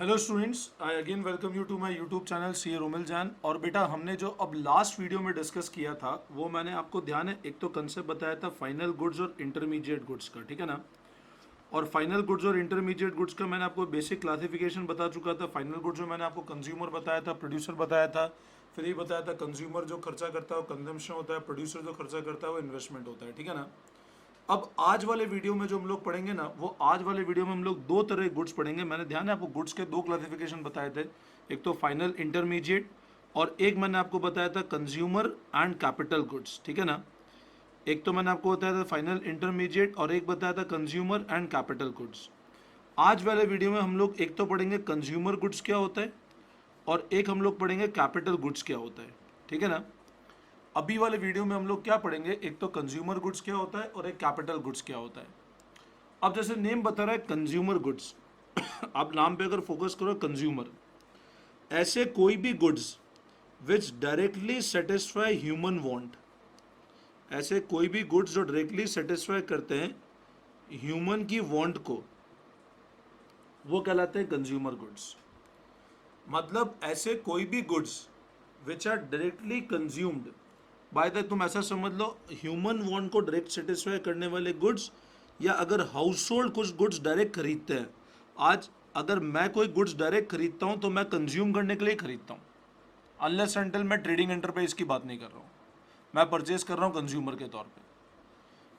Hello students, I again welcome you to my YouTube channel C A Romil Jain. और बेटा हमने जो अब लास्ट वीडियो में डिस्कस किया था वो मैंने आपको ध्यान है, एक तो कंसेप्ट बताया था फाइनल गुड्स और इंटरमीडिएट गुड्स का, ठीक है ना। और फाइनल गुड्स और इंटरमीडिएट गुड्स का मैंने आपको बेसिक क्लासिफिकेशन बता चुका था। फाइनल गुड्स में मैंने आपको कंज्यूमर बताया था, प्रोड्यूसर बताया था, फिर ये बताया था कंज्यूमर जो खर्चा करता है वो कंजम्पशन होता है, प्रोड्यूसर जो खर्चा करता है वो इन्वेस्टमेंट होता है, ठीक है ना। अब आज वाले वीडियो में जो हम लोग पढ़ेंगे ना, वो आज वाले वीडियो में हम लोग दो तरह के गुड्स पढ़ेंगे। मैंने ध्यान है आपको गुड्स के दो क्लासिफिकेशन बताए थे, एक तो फाइनल इंटरमीडिएट और एक मैंने आपको बताया था कंज्यूमर एंड कैपिटल गुड्स, ठीक है ना। एक तो मैंने आपको बताया था फाइनल इंटरमीडिएट और एक बताया था कंज्यूमर एंड कैपिटल गुड्स। आज वाले वीडियो में हम लोग एक तो पढ़ेंगे कंज्यूमर गुड्स क्या होता है और एक हम लोग पढ़ेंगे कैपिटल गुड्स क्या होता है, ठीक है ना। अभी वाले वीडियो में हम लोग क्या पढ़ेंगे, एक तो कंज्यूमर गुड्स क्या होता है और एक कैपिटल गुड्स क्या होता है। अब जैसे नेम बता रहा है कंज्यूमर गुड्स आप नाम पे अगर फोकस करो कंज्यूमर, ऐसे कोई भी goods which directly satisfy human want, ऐसे कोई भी गुड्स जो डायरेक्टली सेटिस्फाई करते हैं ह्यूमन की वांट को, वो कहलाते हैं कंज्यूमर गुड्स। मतलब ऐसे कोई भी goods which are directly consumed by the, तुम ऐसा समझ लो ह्यूमन वांट को डायरेक्ट सेटिस्फाई करने वाले गुड्स, या अगर हाउस होल्ड कुछ गुड्स डायरेक्ट खरीदते हैं। आज अगर मैं कोई गुड्स डायरेक्ट खरीदता हूं तो मैं कंज्यूम करने के लिए खरीदता हूं, अनलेस एंटिल मैं ट्रेडिंग एंटरप्राइज की बात नहीं कर रहा हूं, मैं परचेज कर रहा हूं कंज्यूमर के तौर पे।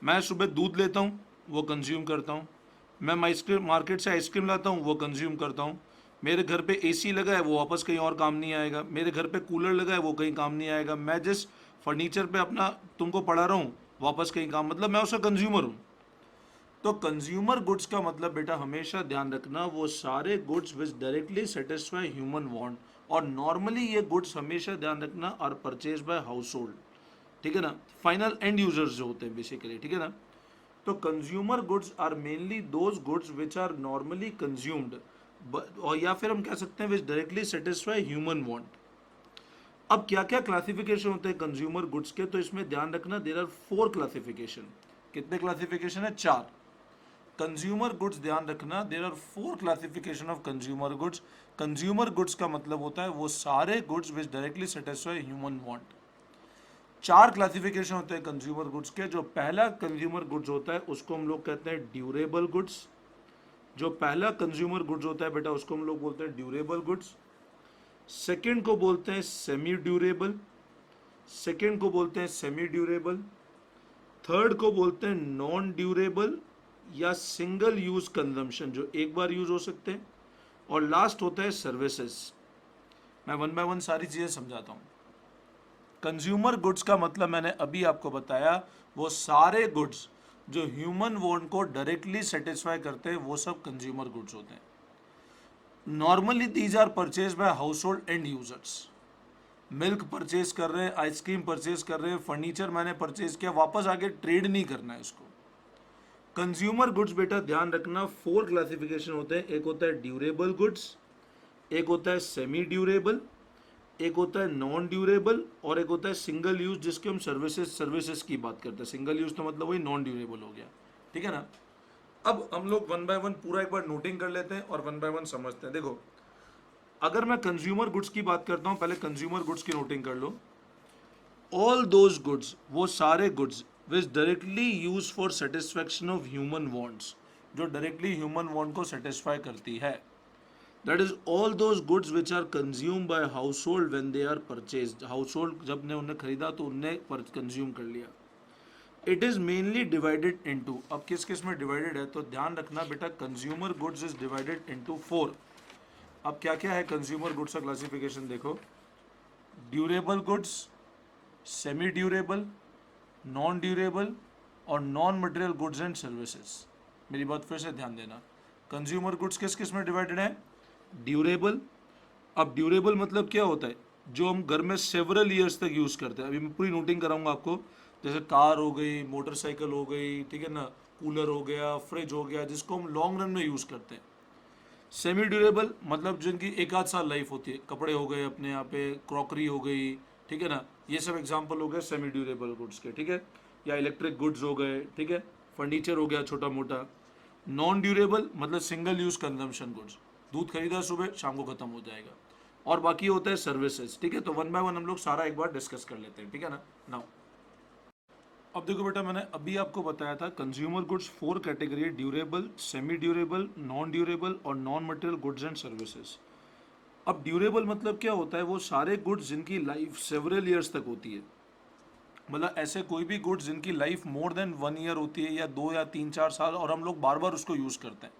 मैं सुबह दूध लेता हूं, वो कंज्यूम करता हूं। मैं आइसक्रीम मार्केट से आइसक्रीम लाता हूं, वो कंज्यूम करता हूं। मेरे घर पे एसी लगा है, वो वापस कहीं और काम नहीं आएगा। मेरे घर पे कूलर लगा है, वो कहीं काम नहीं आएगा। मैं जिस फर्नीचर पे अपना तुमको पढ़ा रहा हूँ वापस कहीं काम, मतलब मैं उसका कंज्यूमर हूँ। तो कंज्यूमर गुड्स का मतलब बेटा हमेशा ध्यान रखना वो सारे goods which directly satisfy human want, और नॉर्मली ये गुड्स हमेशा ध्यान रखना are purchase by household, ठीक है ना। फाइनल एंड यूजर्स जो होते हैं बेसिकली, ठीक है ना। तो consumer goods are mainly those goods which are normally consumed, और या फिर हम कह सकते हैं which directly satisfy human want. अब क्या क्या क्लासिफिकेशन होते हैं कंज्यूमर गुड्स के, तो इसमें ध्यान रखना देयर आर 4 क्लासिफिकेशन। कितने क्लासिफिकेशन है? 4 कंज्यूमर गुड्स। ध्यान रखना there are 4 classification of consumer goods. Consumer goods का मतलब होता है वो सारे goods which directly satisfy human want. 4 classification होते हैं कंज्यूमर गुड्स के। जो पहला कंज्यूमर गुड्स होता है उसको हम लोग कहते हैं ड्यूरेबल गुड्स। जो पहला कंज्यूमर गुड्स होता है बेटा उसको हम लोग बोलते हैं ड्यूरेबल गुड्स। सेकेंड को बोलते हैं सेमी ड्यूरेबल, सेकेंड को बोलते हैं सेमी ड्यूरेबल। थर्ड को बोलते हैं नॉन ड्यूरेबल या सिंगल यूज कंजम्पशन, जो एक बार यूज हो सकते हैं। और लास्ट होता है सर्विसेज। मैं वन बाय वन सारी चीजें समझाता हूं। कंज्यूमर गुड्स का मतलब मैंने अभी आपको बताया, वो सारे गुड्स जो ह्यूमन वांट को डायरेक्टली सेटिस्फाई करते हैं वो सब कंज्यूमर गुड्स होते हैं। Normally these are purchase by household end users. Milk purchase कर रहे हैं, आइसक्रीम परचेज कर रहे हैं, फर्नीचर मैंने परचेज किया, वापस आके ट्रेड नहीं करना है इसको। कंज्यूमर गुड्स बेटा ध्यान रखना 4 क्लासिफिकेशन होते हैं। एक होता है ड्यूरेबल गुड्स, एक होता है सेमी ड्यूरेबल, एक होता है नॉन ड्यूरेबल, और एक होता है सिंगल यूज जिसके हम सर्विसेज की बात करते हैं। सिंगल यूज तो मतलब वही नॉन ड्यूरेबल हो गया, ठीक है ना। अब हम लोग वन बाय वन पूरा एक बार नोटिंग कर लेते हैं और वन बाय वन समझते हैं। देखो, अगर मैं कंज्यूमर गुड्स की बात करता हूं, पहले कंज्यूमर गुड्स की नोटिंग कर लो। ऑल दोज गुड्स, वो सारे goods which directly use for satisfaction of human wants, जो डायरेक्टली ह्यूमन वांट को सेटिस्फाई करती है। That is all those goods which are consume by household when they are purchased. Household जब ने उन्हें खरीदा तो उनने कंज्यूम कर लिया। It is mainly divided into, अब किस किस में डिवाइडेड है तो ध्यान रखना बेटा, consumer goods is divided into 4। अब क्या क्या है कंज्यूमर गुड्स का क्लासिफिकेशन देखो। Durable goods, semi durable, non durable और non material goods and services. मेरी बात फिर से ध्यान देना, कंज्यूमर गुड्स किस किस में डिवाइडेड है? ड्यूरेबल। अब ड्यूरेबल मतलब क्या होता है? जो हम घर में सेवरल ईयर्स तक यूज करते हैं। अभी मैं पूरी नोटिंग कराऊंगा आपको, जैसे कार हो गई, मोटरसाइकिल हो गई, ठीक है ना, कूलर हो गया, फ्रिज हो गया, जिसको हम लॉन्ग रन में यूज करते हैं। सेमी ड्यूरेबल मतलब जिनकी एक आध साल लाइफ होती है, कपड़े हो गए अपने यहाँ पे, क्रॉकरी हो गई, ठीक है ना, ये सब एग्जांपल हो गए सेमी ड्यूरेबल गुड्स के, ठीक है। या इलेक्ट्रिक गुड्स हो गए, ठीक है, फर्नीचर हो गया छोटा मोटा। नॉन ड्यूरेबल मतलब सिंगल यूज कंजम्पशन गुड्स, दूध खरीदा सुबह, शाम को खत्म हो जाएगा। और बाकी होता है सर्विसेज, ठीक है। तो वन बाय वन हम लोग सारा एक बार डिस्कस कर लेते हैं, ठीक है ना। नाउ अब देखो बेटा, मैंने अभी आपको बताया था कंज्यूमर गुड्स 4 कैटेगरी है: durable, semi durable, non durable और non material goods and services. अब ड्यूरेबल मतलब क्या होता है? वो सारे गुड्स जिनकी लाइफ सेवरल ईयर्स तक होती है। मतलब ऐसे कोई भी गुड्स जिनकी लाइफ मोर देन 1 ईयर होती है, या 2 या 3-4 साल, और हम लोग बार बार उसको यूज़ करते हैं।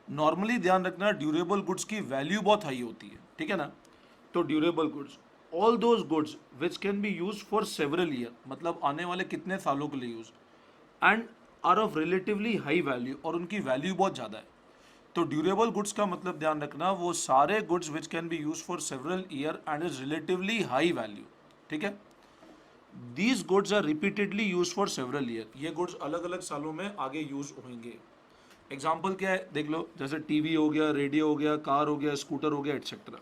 नॉर्मली ध्यान रखना, ड्यूरेबल गुड्स की वैल्यू बहुत हाई होती है, ठीक है ना। तो durable goods, all those goods which can be use for several year, मतलब आने वाले कितने सालों के लिए use, and are of relatively high value, और उनकी वैल्यू बहुत ज़्यादा है। तो ड्यूरेबल गुड्स का मतलब ध्यान रखना, वो सारे goods which can be use for several year and is relatively high value, ठीक है। These goods are repeatedly use for several year, ये गुड्स अलग अलग सालों में आगे यूज होंगे। एग्जाम्पल क्या है देख लो, जैसे टीवी हो गया, रेडियो हो गया, कार हो गया, स्कूटर हो गया, एटसेट्रा।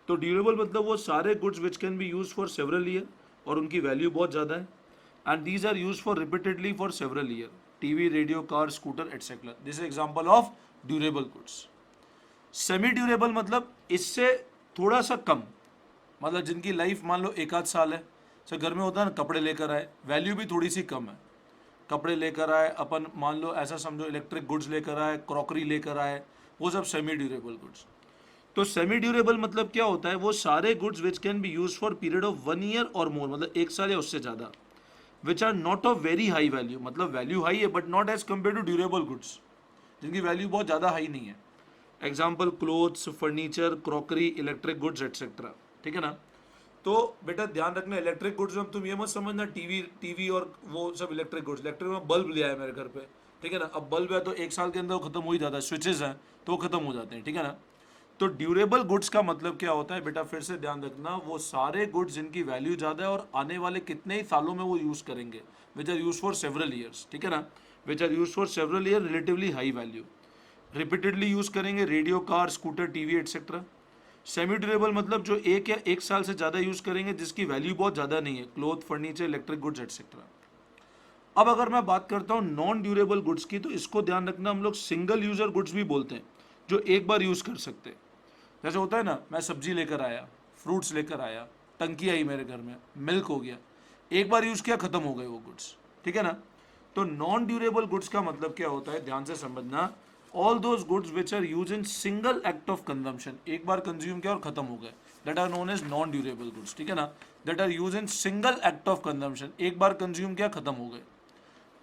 तो ड्यूरेबल मतलब वो सारे goods which can be use for several year, और उनकी वैल्यू बहुत ज़्यादा है, and these are use for repeatedly for several year. TV, radio, car, scooter, etcetera, this is example of durable goods. Semi durable मतलब इससे थोड़ा सा कम, मतलब जिनकी लाइफ मान लो 1 आध साल है। जैसे घर में होता है ना, कपड़े लेकर आए, वैल्यू भी थोड़ी सी कम है। कपड़े लेकर आए अपन, मान लो ऐसा समझो, इलेक्ट्रिक गुड्स लेकर आए, क्रॉकरी लेकर आए, वो सब सेमी ड्यूरेबल गुड्स। तो सेमी ड्यूरेबल मतलब क्या होता है? वो सारे goods which can be use for period of 1 year और मोर, मतलब 1 साल या उससे ज़्यादा, which are not of very high value, मतलब वैल्यू हाई है but not as compare to durable goods, जिनकी वैल्यू बहुत ज़्यादा हाई नहीं है। Example clothes, furniture, crockery, electric goods etcetera, ठीक है ना। तो बेटा ध्यान रखना, इलेक्ट्रिक गुड्स में तुम ये मत समझना टीवी और वो सब इलेक्ट्रिक गुड्स। इलेक्ट्रिक में बल्ब लिया है मेरे घर पे, ठीक है ना। अब बल्ब है तो 1 साल के अंदर वो खत्म हो ही जाता है, स्विचेस हैं तो वो खत्म हो जाते हैं, ठीक है ना। तो ड्यूरेबल गुड्स का मतलब क्या होता है बेटा? फिर से ध्यान रखना, वो सारे गुड्स जिनकी वैल्यू ज़्यादा है और आने वाले कितने ही सालों में वो यूज़ करेंगे, which are use for several years, ठीक है ना। Which are use for several year, relatively high value, repeatedly use करेंगे, radio, car, scooter, TV etcetera. Semi durable मतलब जो 1 या 1 साल से ज़्यादा यूज़ करेंगे, जिसकी वैल्यू बहुत ज़्यादा नहीं है, cloth, furniture, electric goods etcetera. अब अगर मैं बात करता हूँ नॉन ड्यूरेबल गुड्स की, तो इसको ध्यान रखना, हम लोग सिंगल यूज़र गुड्स भी बोलते हैं, जो एक बार यूज़ कर सकते हैं। जैसे होता है ना, मैं सब्जी लेकर आया, फ्रूट्स लेकर आया, टंकी आई मेरे घर में, मिल्क हो गया, एक बार यूज़ किया, ख़त्म हो गए वो गुड्स, ठीक है ना। तो नॉन ड्यूरेबल गुड्स का मतलब क्या होता है? ध्यान से समझना, all those goods which are use in single act of consumption, एक बार कंज्यूम किया और खत्म हो गए, that are known as non durable goods, ठीक है ना। That are use in single act of consumption, एक बार कंज्यूम किया, खत्म हो गए।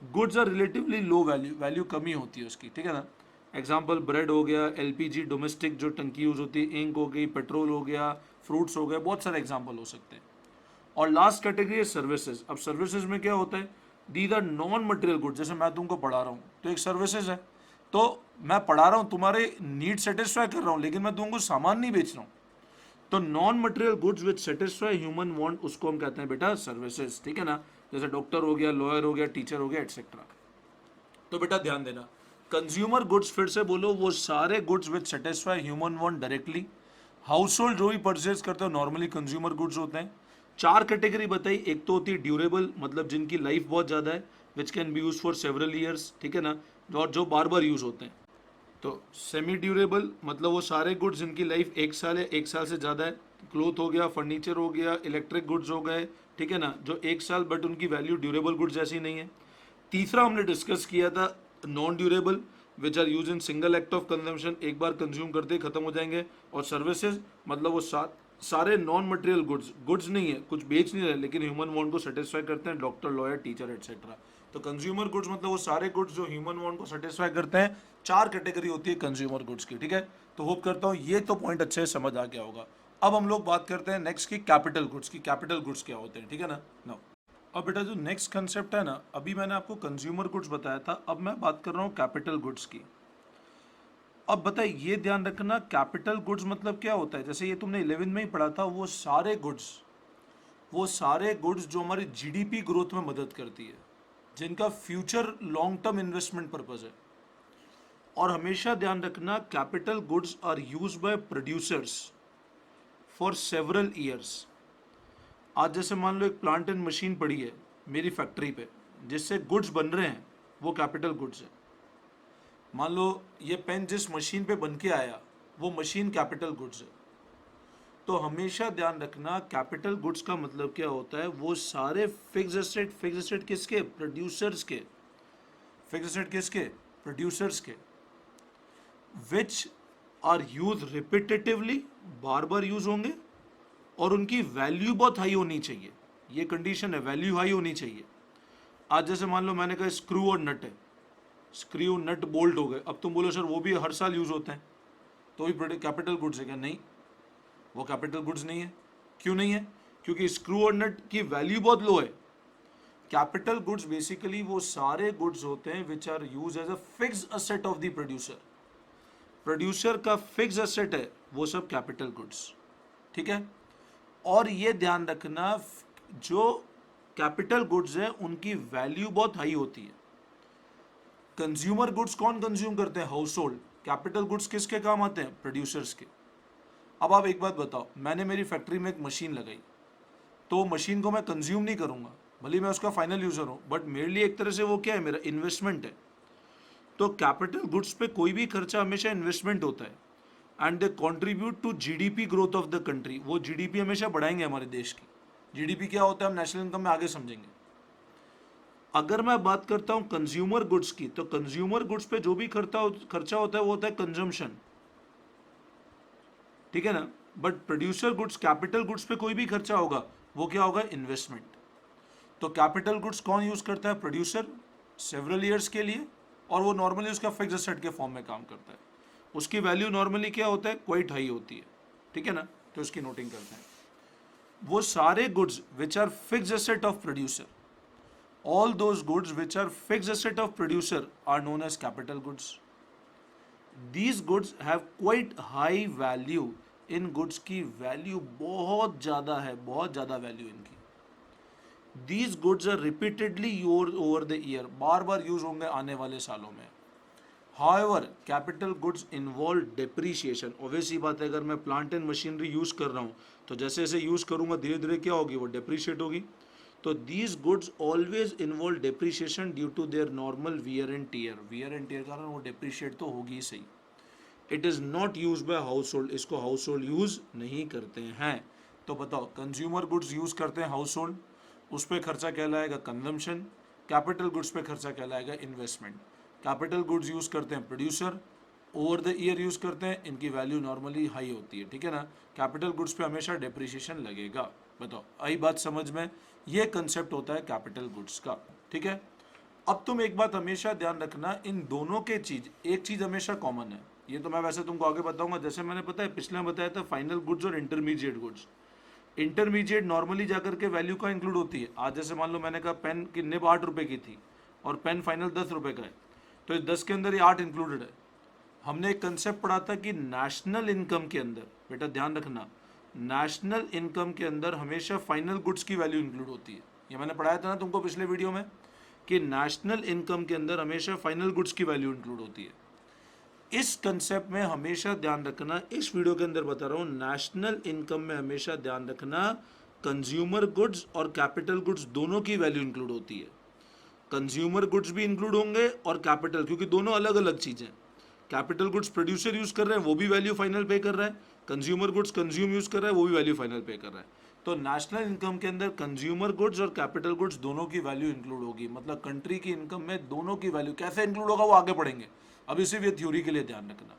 Goods are relatively low value, value कमी होती है उसकी, ठीक है ना। एग्जाम्पल ब्रेड हो गया, एलपीजी डोमेस्टिक जो टंकी यूज होती है, इंक हो गई, पेट्रोल हो गया, फ्रूट्स हो गए, बहुत सारे एग्जाम्पल हो सकते हैं। और लास्ट कैटेगरी है सर्विसेज। अब सर्विसेज में क्या होता है? These are non material goods. जैसे मैं तुमको पढ़ा रहा हूँ तो एक सर्विसेज है, तो मैं पढ़ा रहा हूँ, तुम्हारे नीड सेटिस्फाई कर रहा हूँ, लेकिन मैं तुमको सामान नहीं बेच रहा हूँ। तो non material goods which satisfy human want, उसको हम कहते हैं बेटा सर्विसेज, ठीक है ना। जैसे डॉक्टर हो गया, लॉयर हो गया, टीचर हो गया, एटसेट्रा। तो बेटा ध्यान देना, कंज्यूमर गुड्स, फिर से बोलो, वो सारे गुड्स विच satisfy human want directly. House hold जो भी परचेज करते हो नॉर्मली कंज्यूमर गुड्स होते हैं। 4 कैटेगरी बताई, एक तो होती है ड्यूरेबल, मतलब जिनकी लाइफ बहुत ज़्यादा है, विच can be use for several years, ठीक है ना, और जो बार बार यूज होते हैं। तो सेमी ड्यूरेबल मतलब वो सारे गुड्स जिनकी लाइफ 1 साल है, 1 साल से ज़्यादा है, क्लोथ हो गया, फर्नीचर हो गया, इलेक्ट्रिक गुड्स हो गए, ठीक है ना, जो 1 साल बट उनकी वैल्यू ड्यूरेबल गुड्स जैसी नहीं है। तीसरा हमने डिस्कस किया था non durable, which are use in single act of consumption, एक बार कंज्यूम करते ही खत्म हो जाएंगे। और सर्विसेज मतलब वो सारे नॉन मटेरियल गुड्स नहीं है, कुछ बेच नहीं रहे, लेकिन ह्यूमन वांट को सेटिस्फाई करते हैं, डॉक्टर, लॉयर, टीचर एटसेट्रा। तो कंज्यूमर गुड्स मतलब वो सारे गुड्स जो ह्यूमन वांट को सेटिस्फाई करते हैं। 4 कैटेगरी होती है कंज्यूमर गुड्स की, ठीक है। तो होप करता हूँ ये तो पॉइंट अच्छे से समझ आ गया होगा। अब हम लोग बात करते हैं नेक्स्ट की कैपिटल गुड्स की। कैपिटल गुड्स क्या होते हैं, ठीक है ना। नो, अब बेटा जो नेक्स्ट कंसेप्ट है ना, अभी मैंने आपको कंज्यूमर गुड्स बताया था, अब मैं बात कर रहा हूँ कैपिटल गुड्स की। अब बताइए, ये ध्यान रखना, कैपिटल गुड्स मतलब क्या होता है? जैसे ये तुमने 11 में ही पढ़ा था, वो सारे गुड्स जो हमारी जीडीपी ग्रोथ में मदद करती है, जिनका future long term investment purpose है। और हमेशा ध्यान रखना, capital goods are used by producers for several years. आज जैसे मान लो एक प्लांट एंड मशीन पड़ी है मेरी फैक्ट्री पे, जिससे गुड्स बन रहे हैं, वो कैपिटल गुड्स है। मान लो ये पेन जिस मशीन पे बन के आया, वो मशीन कैपिटल गुड्स है। तो हमेशा ध्यान रखना कैपिटल गुड्स का मतलब क्या होता है, वो सारे फिक्स्ड एसेट किसके, प्रोड्यूसर्स के, फिक्स्ड एसेट किसके, प्रोड्यूसर्स के, विच आर यूज रिपीटेटिवली, बार बार यूज होंगे, और उनकी वैल्यू बहुत हाई होनी चाहिए। ये कंडीशन है, वैल्यू हाई होनी चाहिए। आज जैसे मान लो मैंने कहा स्क्रू और नट है, स्क्रू नट बोल्ट हो गए, अब तुम बोलो सर वो भी हर साल यूज होते हैं तो भी कैपिटल गुड्स है क्या? नहीं, वो कैपिटल गुड्स नहीं है। क्यों नहीं है? क्योंकि स्क्रू और नट की वैल्यू बहुत लो है। कैपिटल गुड्स बेसिकली वो सारे गुड्स होते हैं which are use as a fixed asset of the producer. Producer का फिक्स्ड एसेट है वो सब कैपिटल गुड्स, ठीक है। और ये ध्यान रखना जो कैपिटल गुड्स है उनकी वैल्यू बहुत हाई होती है। कंज्यूमर गुड्स कौन कंज्यूम करते हैं? House hold. कैपिटल गुड्स किसके काम आते हैं? प्रोड्यूसर्स के। अब आप एक बात बताओ, मैंने मेरी फैक्ट्री में एक मशीन लगाई, तो मशीन को मैं कंज्यूम नहीं करूंगा, भले मैं उसका फाइनल यूजर हूं, बट मेरे लिए एक तरह से वो क्या है, मेरा इन्वेस्टमेंट है। तो कैपिटल गुड्स पे कोई भी खर्चा हमेशा इन्वेस्टमेंट होता है, and they contribute to GDP growth of the country. वो जीडीपी हमेशा बढ़ाएंगे हमारे देश की। जीडीपी क्या होता है हम नेशनल इनकम में आगे समझेंगे। अगर मैं बात करता हूं कंज्यूमर गुड्स की, तो कंज्यूमर गुड्स पे जो भी खर्चा होता है वो होता है कंजम्पशन, ठीक है ना। But producer goods, capital goods पे कोई भी खर्चा होगा वो क्या होगा? इन्वेस्टमेंट। तो कैपिटल गुड्स कौन यूज करता है? प्रोड्यूसर, सेवरल ईयर्स के लिए, और वो नॉर्मली उसका फिक्स्ड एसेट के फॉर्म में काम करता है। उसकी वैल्यू नॉर्मली क्या होता है? क्वाइट हाई होती है, ठीक है ना। तो इसकी नोटिंग करते हैं। वो सारे goods which are fixed asset of producer, all those goods which are fixed asset of producer are known as capital goods. These goods have quite high value. In goods की वैल्यू बहुत ज़्यादा है, बहुत ज़्यादा वैल्यू इनकी। These goods are repeatedly used over the year, बार बार use होंगे आने वाले सालों में। However, capital goods involve depreciation. Obvious सी बात है, अगर मैं प्लांट एंड मशीनरी यूज कर रहा हूँ तो जैसे जैसे यूज करूँगा धीरे धीरे क्या होगी? वो डेप्रिशिएट होगी। तो these goods always involve depreciation due to their normal wear and tear. wear and tear कारण वो depreciate तो होगी ही सही। It is not used by household. इसको household use नहीं करते हैं। तो बताओ, कंज्यूमर गुड्स यूज करते हैं हाउस होल्ड, उस पर खर्चा कहलाएगा कंजम्पशन। कैपिटल गुड्स पे खर्चा कहलाएगा इन्वेस्टमेंट। कैपिटल गुड्स यूज करते हैं producer, over the year use करते हैं, इनकी वैल्यू नॉर्मली हाई होती है, ठीक है ना। कैपिटल गुड्स पे हमेशा डेप्रिसिएशन लगेगा। बताओ, आई बात समझ में? ये कंसेप्ट होता है कैपिटल गुड्स का, ठीक है। अब तुम एक बात हमेशा ध्यान रखना, इन दोनों के चीज, एक चीज हमेशा कॉमन है। ये तो मैं वैसे तुमको आगे बताऊंगा, जैसे मैंने पता है पिछले में बताया था फाइनल गुड्स और इंटरमीडिएट गुड्स। इंटरमीडिएट नॉर्मली जाकर के वैल्यू का इंक्लूड होती है। आज जैसे मान लो मैंने कहा पेन की निब 8 रुपए की थी और पेन फाइनल 10 रुपए का है, तो इस 10 के अंदर ये 8 इंक्लूडेड है। हमने एक कंसेप्ट पढ़ा था कि नेशनल इनकम के अंदर, बेटा ध्यान रखना, नेशनल इनकम के अंदर हमेशा फाइनल गुड्स की वैल्यू इंक्लूड होती है। ये मैंने पढ़ाया था ना तुमको पिछले वीडियो में कि नेशनल इनकम के अंदर हमेशा फाइनल गुड्स की वैल्यू इंक्लूड होती है। इस कंसेप्ट में हमेशा ध्यान रखना, इस वीडियो के अंदर बता रहा हूँ, नेशनल इनकम में हमेशा ध्यान रखना कंज्यूमर गुड्स और कैपिटल गुड्स दोनों की वैल्यू इंक्लूड होती है। कंज्यूमर गुड्स भी इंक्लूड होंगे और कैपिटल, क्योंकि दोनों अलग अलग चीजें। कैपिटल गुड्स प्रोड्यूसर यूज कर रहे हैं, वो भी वैल्यू फाइनल पे कर रहा है। कंज्यूमर गुड्स कंज्यूम यूज कर रहा है, वो भी वैल्यू फाइनल पे कर रहा है। तो नेशनल इनकम के अंदर कंज्यूमर गुड्स और कैपिटल गुड्स दोनों की वैल्यू इंक्लूड होगी। मतलब कंट्री की इनकम में दोनों की वैल्यू कैसे इंक्लूड होगा वो आगे पढ़ेंगे, अभी सिर्फ ये थ्योरी के लिए ध्यान रखना,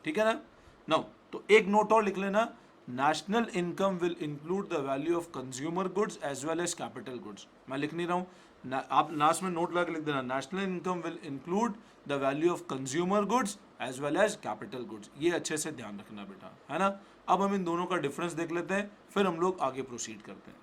ठीक है ना। नाउ तो एक नोट और लिख लेना, national income will include the value of consumer goods as well as capital goods. मैं लिख नहीं रहा हूँ, आप लास्ट में नोट लगा के लिख देना, national income will include the value of consumer goods as well as capital goods. ये अच्छे से ध्यान रखना बेटा, है ना। अब हम इन दोनों का डिफरेंस देख लेते हैं, फिर हम लोग आगे प्रोसीड करते हैं।